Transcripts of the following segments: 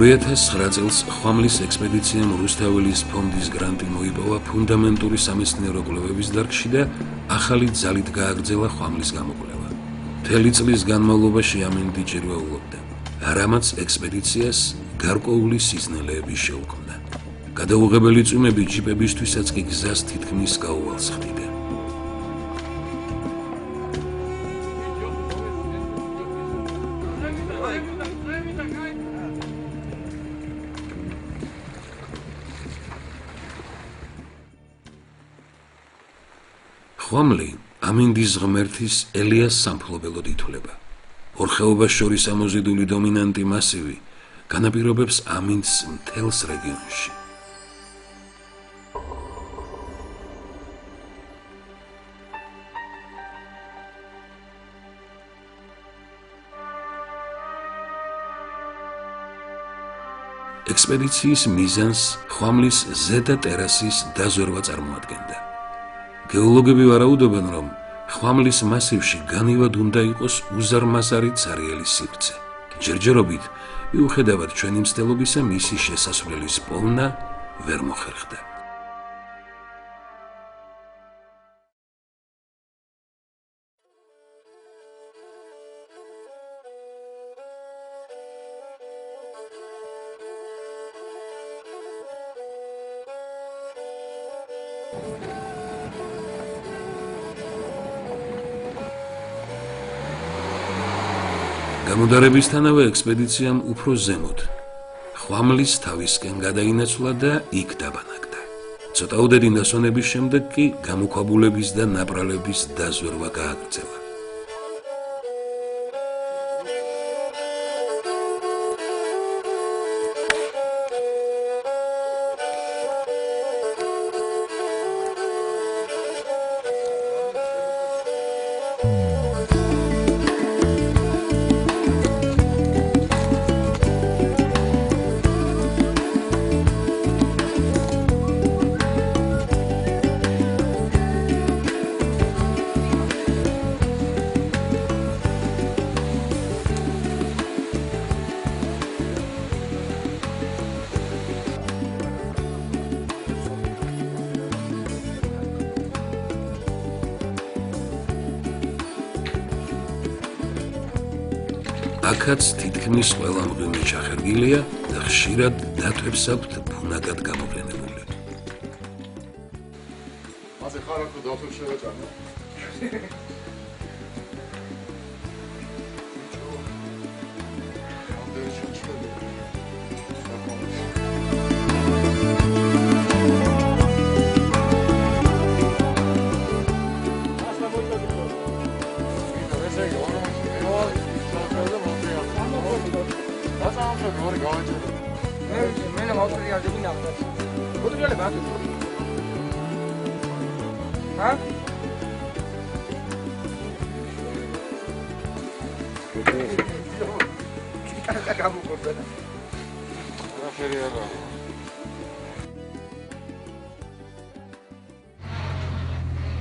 2009 წელს ხვამლის ექსპედიციამ რუსთაველის ფონდის გრანტი მოიპოვა ფუნდამენტური სამეცნიერო კვლევების დარგში და ახალი ძალით გააგრძელა ხვამლის გამოკვლევა. მთელი წლის განმავლობაში ამინდი ჭირვეულობდა, რამაც ექსპედიციას გარკვეული სიზნელეები შეუქმნა. გადაუღებელი წვიმები ჯიპებისთვისაც კი გზას თითქმის გაუვალს ხდიდა. ხვამლი ამინდის ღმერთის ელიას სამფლობელოდ ითვლება. ორ ხეობას შორის ამოზიდული დომინანტი მასივი განაპირობებს ამინდს მთელს რეგიონში. ექსპედიციის მიზანს ხვამლის ზედა ტერასის დაზვერვა წარმოადგენდა. გეოლოგები ვარაუდობენ, რომ ხვამლის მასივში განივად უნდა იყოს უზარმაზარი ცარიელი სივრცე. ჯერჯერობით, მიუხედავად ჩვენი მცდელობისა, მისი შესასვლელის პოვნა ვერ მოხერხდა. გამოდარებისთანავე ექსპედიციამ უფრო ზემოთ ხვამლის თავისკენ გადაინაცვლა და იქ დაბანაკდა. ცოტა უდედი ნასვენების შემდეგ კი გამოქვაბულების და ნაპრალების დაზვერვა გააგრძელა. აქაც თითქმის ყველა მღვიმე ჩახერგილია და ხშირად დათვებს აქვთ ბუნაგად გამოყენებული. ასე ხარ აქ დათვებს შევეჭამო?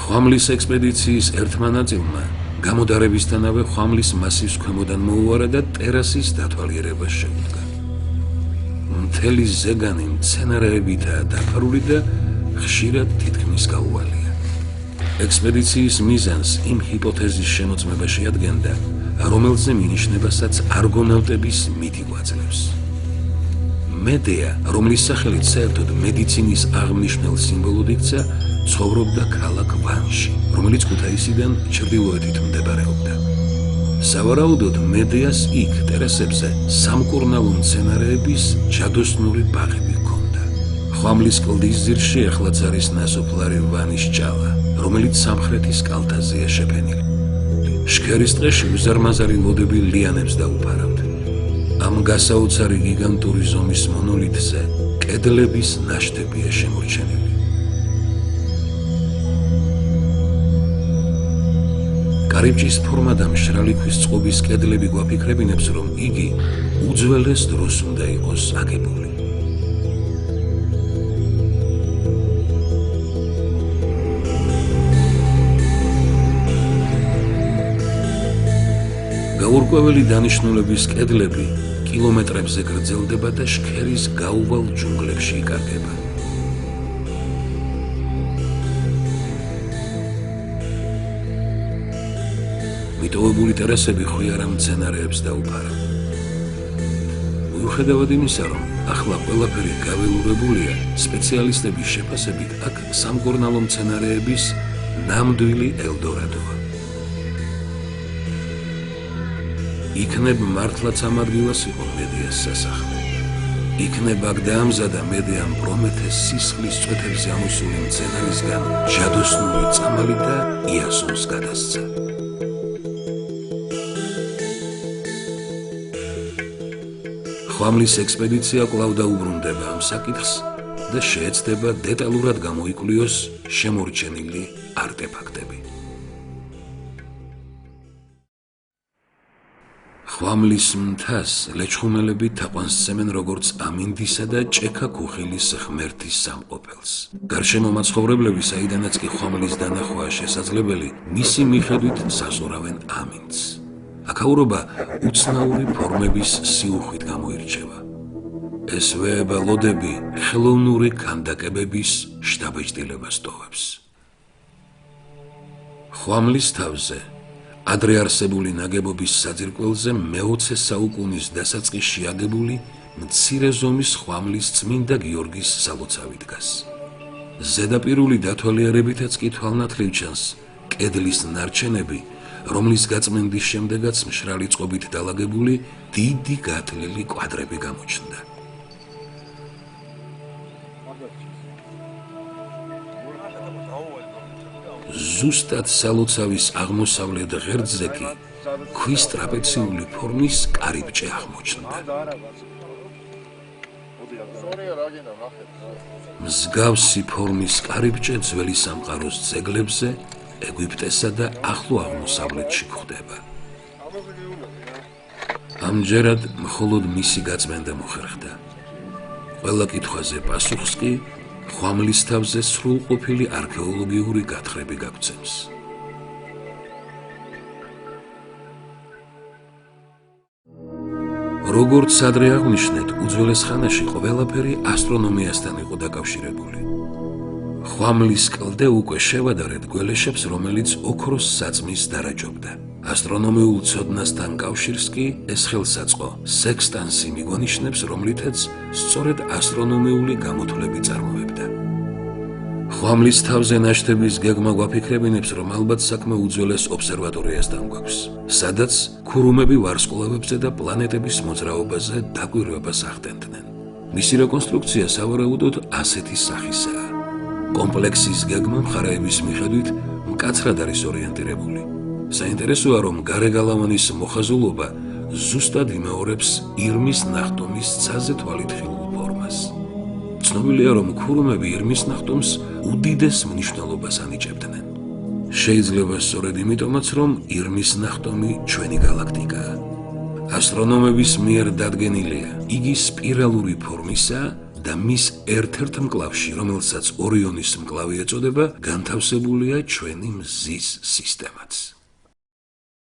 ხვამლის ექსპედიციის ერთმა ნაწილმა გამოდარებისთანავე ხვამლის მასივს ქვემოდან მოუარა და ტერასის დათვალიერება შეუდგა. მთელი ზეგანი მცენარეებითაა დაფარული და ხშირად თითქმის გაუვალია. ექსპედიციის მიზანს იმ ჰიპოთეზის შემოწმება შეადგენდა, რომელზე მინიშნებასაც არგონავტების მითი გვაძლევს. მედეა, რომლის სახელით საერთოდ მედიცინის აღმნიშვნელ სიმბოლოდ იქცა, ცხოვრობდა ქალაქ ვანში, რომელიც ქუთაისიდან ჩრდილოეთით მდებარეობდა. სავარაუდოდ მედეას იქ ტერასებზე სამკურნალო მცენარეების ჯადოსნური ბაღები ჰქონდა. ხვამლის კლდის ძირში ახლაც არის ნასოფლარი ვანის ჭალა, რომელიც სამხრეთის კალთაზეა შეფენილი. შქერის ტყეში უზარმაზარი ლოდები ლიანებს დაუფარავთ. ამ გასაოცარი გიგანტური ზომის მონოლითზე კედლების ნაშთებია შემორჩენილი. კარიბჭის ფორმა და მშრალი ქვის წყობის კედლები გვაფიქრებინებს, რომ იგი უძველეს დროს უნდა იყოს აგებული. გაურკვეველი დანიშნულების კედლები კილომეტრებზე გრძელდება და შქერის გაუვალ ჯუნგლებში იკარგება. მიტოვებული ტერასები ხვიარა მცენარეებს დაუფარა. მიუხედავად იმისა, რომ ახლა ყველაფერი გაველურებულია, სპეციალისტების შეფასებით აქ სამკურნალო მცენარეების ნამდვილი ელდორადოა. იქნებ მართლაც ამ ადგილას იყო მედეას სასახლე. იქნებ აქ დაამზადა მედეამ პრომეთეს სისხლის წვეთებზე ამოსული მცენარისგან ჯადოსნური წამალი და იასონს გადასცა. ხვამლის ექსპედიცია კვლავ დაუბრუნდება ამ საკითხს და შეეცდება დეტალურად გამოიკვლიოს შემორჩენილი არტეფაქტები. ხვამლის მთას ლეჩხუმელები თაყვანსცემენ როგორც ამინდისა და ჭექა ქუხილის ღმერთის სამყოფელს. გარშემო მაცხოვრებლები, საიდანაც კი ხვამლის დანახვაა შესაძლებელი, მისი მიხედვით საზღვრავენ ამინდს. აქაურობა უცნაური ფორმების სიუხვით გამოირჩევა. ეს ვეება ლოდები ხელოვნური ქანდაკებების შთაბეჭდილებას ტოვებს. ხვამლის თავზე, ადრე არსებული ნაგებობის საძირკველზე მე-20 საუკუნის დასაწყისში აგებული მცირე ზომის ხვამლის წმინდა გიორგის სალოცავი დგას. ზედაპირული დათვალიერებითაც კი თვალნათლივ ჩანს კედლის ნარჩენები, რომლის გაწმენდის შემდეგაც მშრალი წყობით დალაგებული დიდი გათლილი კვადრები გამოჩნდა. ზუსტად სალოცავის აღმოსავლეთ ღერძზე კი ქვის ტრაპეციული ფორმის კარიბჭე აღმოჩნდა. მსგავსი ფორმის კარიბჭე ძველი სამყაროს ძეგლებზე ეგვიპტესა და ახლო აღმოსავლეთში გვხვდება. ამჯერად მხოლოდ მისი გაწმენდა მოხერხდა. ყველა კითხვაზე პასუხს კი ხვამლის თავზე სრულყოფილი არქეოლოგიური გათხრები გაგცემს. როგორც ადრე აღვნიშნეთ, უძველეს ხანაში ყველაფერი ასტრონომიასთან იყო დაკავშირებული. ხვამლის კლდე უკვე შევადარეთ გველეშებს, რომელიც ოქროს საწმის დარაჯობდა. ასტრონომიულ ცოდნასთან კავშირს კი ეს ხელსაწყო სექსტანსი მიგონიშნებს, რომლითაც სწორედ ასტრონომიული გამოთვლები წარმოებდა. ხვამლის თავზე ნაშთების გეგმა გვაფიქრებინებს, რომ ალბათ საქმე უძველეს ობსერვატორიასთან გვაქვს, სადაც ქურუმები ვარსკვლავებზე და პლანეტების მოძრაობაზე დაკვირვებას ახდენდნენ. მისი რეკონსტრუქცია სავარაუდოდ ასეთი სახისაა. კომპლექსის გეგმა მხარეების მიხედვით მკაცრად არის ორიენტირებული. საინტერესოა, რომ გარეგალავანის მოხაზულობა ზუსტად იმეორებს ირმის ნახტომის ცაზე თვალითხილულ ფორმას. ცნობილია, რომ ქურუმები ირმის ნახტომს უდიდეს მნიშვნელობას ანიჭებდნენ. შეიძლება სწორედ იმიტომაც, რომ ირმის ნახტომი ჩვენი გალაქტიკაა. ასტრონომების მიერ დადგენილია, იგი სპირალური ფორმისაა და მის ერთ-ერთ მკლავში, რომელსაც ორიონის მკლავი ეწოდება, განთავსებულია ჩვენი მზის სისტემაც.